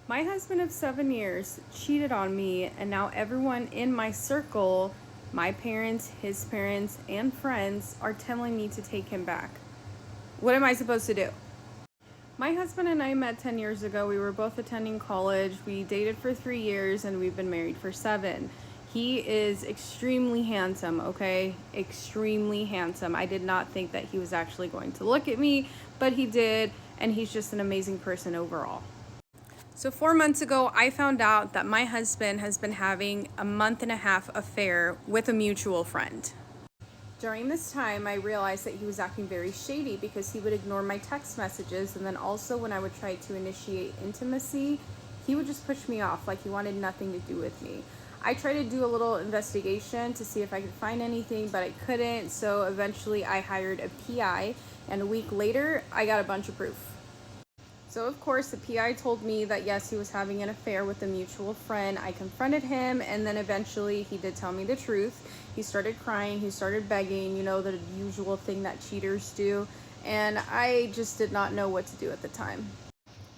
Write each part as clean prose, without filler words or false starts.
My husband of 7 years cheated on me, and now everyone in my circle, my parents, his parents, and friends, are telling me to take him back. What am I supposed to do? My husband and I met 10 years ago. We were both attending college. We dated for 3 years, and we've been married for 7. He is extremely handsome, okay? Extremely handsome. I did not think that he was actually going to look at me, but he did, and he's just an amazing person overall. So 4 months ago, I found out that my husband has been having a month-and-a-half affair with a mutual friend. During this time, I realized that he was acting very shady because he would ignore my text messages, and then also when I would try to initiate intimacy, he would just push me off like he wanted nothing to do with me. I tried to do a little investigation to see if I could find anything, but I couldn't, so eventually I hired a PI, and a week later, I got a bunch of proof. So of course the PI told me that yes, he was having an affair with a mutual friend. I confronted him, and then eventually he did tell me the truth. He started crying, he started begging, the usual thing that cheaters do, and I just did not know what to do at the time.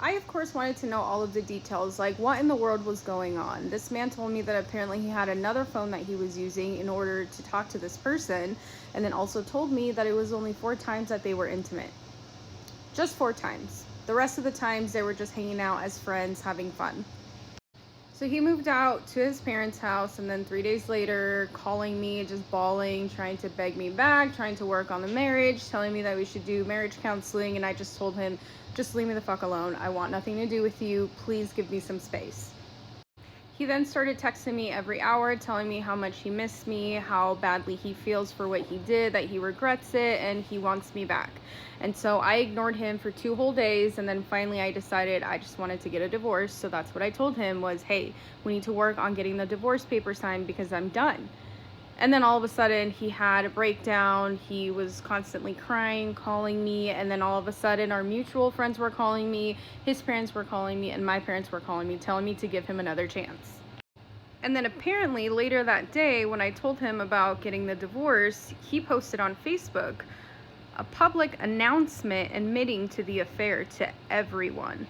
I of course wanted to know all of the details, like what in the world was going on. This man told me that apparently he had another phone that he was using in order to talk to this person, and then also told me that it was only 4 times that they were intimate. Just 4 times. The rest of the times they were just hanging out as friends, having fun. So he moved out to his parents' house, and then 3 days later, calling me, just bawling, trying to beg me back, trying to work on the marriage, telling me that we should do marriage counseling, and I just told him, just leave me the fuck alone. I want nothing to do with you. Please give me some space. He then started texting me every hour, telling me how much he missed me, how badly he feels for what he did, that he regrets it, and he wants me back. And so I ignored him for 2 whole days, and then finally I decided I just wanted to get a divorce. So that's what I told him was, hey, we need to work on getting the divorce paper signed because I'm done. And then all of a sudden he had a breakdown. He was constantly crying, calling me, and then all of a sudden our mutual friends were calling me, his parents were calling me, and my parents were calling me, telling me to give him another chance. And then apparently later that day, when I told him about getting the divorce, he posted on Facebook a public announcement admitting to the affair to everyone.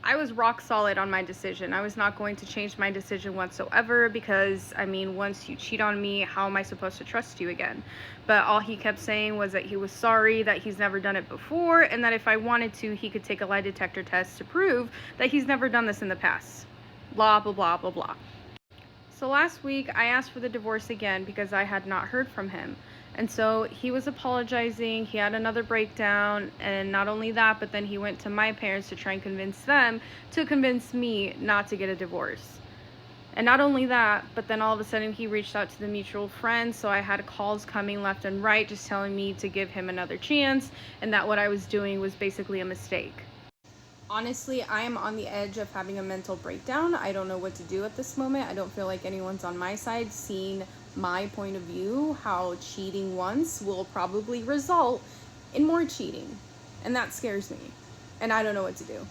I was rock solid on my decision. I was not going to change my decision whatsoever because, once you cheat on me, how am I supposed to trust you again? But all he kept saying was that he was sorry, that he's never done it before, and that if I wanted to, he could take a lie detector test to prove that he's never done this in the past. Blah, blah, blah, blah, blah. So last week, I asked for the divorce again because I had not heard from him. And so he was apologizing, he had another breakdown, and not only that, but then he went to my parents to try and convince them to convince me not to get a divorce. And not only that, but then all of a sudden he reached out to the mutual friends, so I had calls coming left and right just telling me to give him another chance, and that what I was doing was basically a mistake. Honestly, I am on the edge of having a mental breakdown. I don't know what to do at this moment. I don't feel like anyone's on my side, seeing my point of view, how cheating once will probably result in more cheating. And that scares me. And I don't know what to do.